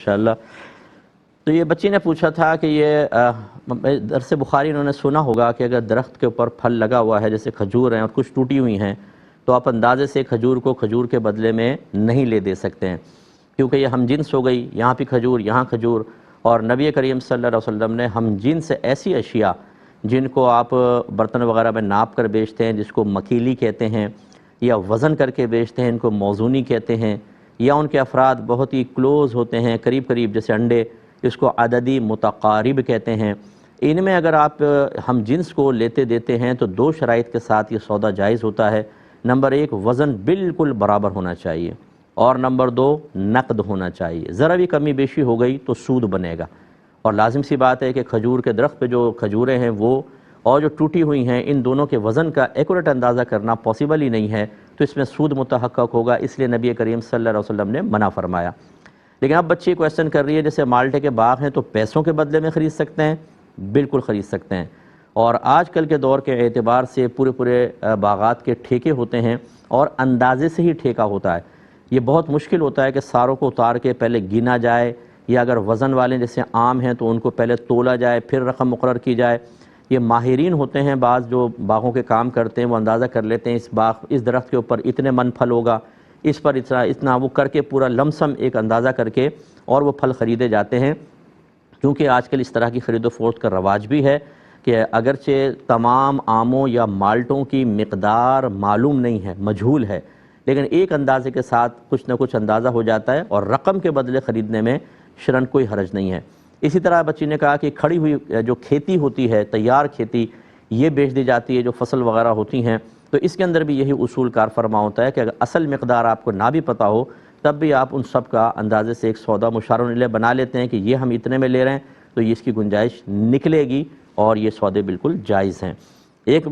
इंशाअल्लाह। तो ये बच्ची ने पूछा था कि ये दरस बुखारी इन्होंने सुना होगा कि अगर दरख्त के ऊपर फल लगा हुआ है, जैसे खजूर हैं और कुछ टूटी हुई हैं, तो आप अंदाज़े से खजूर को खजूर के बदले में नहीं ले दे सकते हैं, क्योंकि ये हम जिन्स हो गई। यहाँ भी खजूर, यहाँ खजूर। और नबी करीम सल्लल्लाहु अलैहि वसल्लम ने हम जिन्स ऐसी अशिया जिनको आप बर्तन वगैरह में नाप कर बेचते हैं, जिसको मकीली कहते हैं, या वज़न करके बेचते हैं, इनको मौजूनी कहते हैं, या उनके अफराद बहुत ही क्लोज़ होते हैं, करीब करीब, जैसे अंडे, इसको अददी मुतकारिब कहते हैं। इनमें अगर आप हम जिन्स को लेते देते हैं तो दो शराइत के साथ ये सौदा जायज़ होता है। नंबर एक, वज़न बिल्कुल बराबर होना चाहिए, और नंबर दो, नक़द होना चाहिए। ज़रा भी कमी बेशी हो गई तो सूद बनेगा। और लाजिम सी बात है कि खजूर के दरख्त पे जो खजूरें हैं वो और जो टूटी हुई हैं, इन दोनों के वज़न का एक्यूरेट अंदाज़ा करना पॉसिबल ही नहीं है, तो इसमें सूद मुतहक्क़क़ होगा। इसलिए नबी करीम सल्लल्लाहु अलैहि वसल्लम ने मना फरमाया। लेकिन अब बच्ची क्वेश्चन कर रही है, जैसे माल्टे के बाग हैं तो पैसों के बदले में ख़रीद सकते हैं? बिल्कुल ख़रीद सकते हैं। और आजकल के दौर के एतबार से पूरे बागात के ठेके होते हैं और अंदाज़े से ही ठेका होता है। ये बहुत मुश्किल होता है कि सारों को उतार के पहले गिना जाए, या अगर वज़न वाले जैसे आम हैं तो उनको पहले तोला जाए, फिर रकम मुक़र्रर की जाए। ये माहिरीन होते हैं, बाज़ जो बागों के काम करते हैं, वो अंदाज़ा कर लेते हैं इस दरख्त के ऊपर इतने मन फल होगा, इस पर इतना वो करके पूरा लमसम एक अंदाज़ा करके और वो फल ख़रीदे जाते हैं। क्योंकि आजकल इस तरह की ख़रीदो फरोख्त का रवाज भी है कि अगरचे तमाम आमों या माल्टों की मिक़दार मालूम नहीं है, मजहूल है, लेकिन एक अंदाज़े के साथ कुछ न कुछ अंदाज़ा हो जाता है और रकम के बदले ख़रीदने में शरन कोई हरज नहीं है। इसी तरह बच्ची ने कहा कि खड़ी हुई जो खेती होती है, तैयार खेती, ये बेच दी जाती है, जो फसल वगैरह होती हैं, तो इसके अंदर भी यही उसूल कार फरमा होता है कि अगर असल मिक़दार आपको ना भी पता हो, तब भी आप उन सब का अंदाज़े से एक सौदा मुशारन बना लेते हैं कि ये हम इतने में ले रहे हैं, तो ये इसकी गुंजाइश निकलेगी और ये सौदे बिल्कुल जायज़ हैं। एक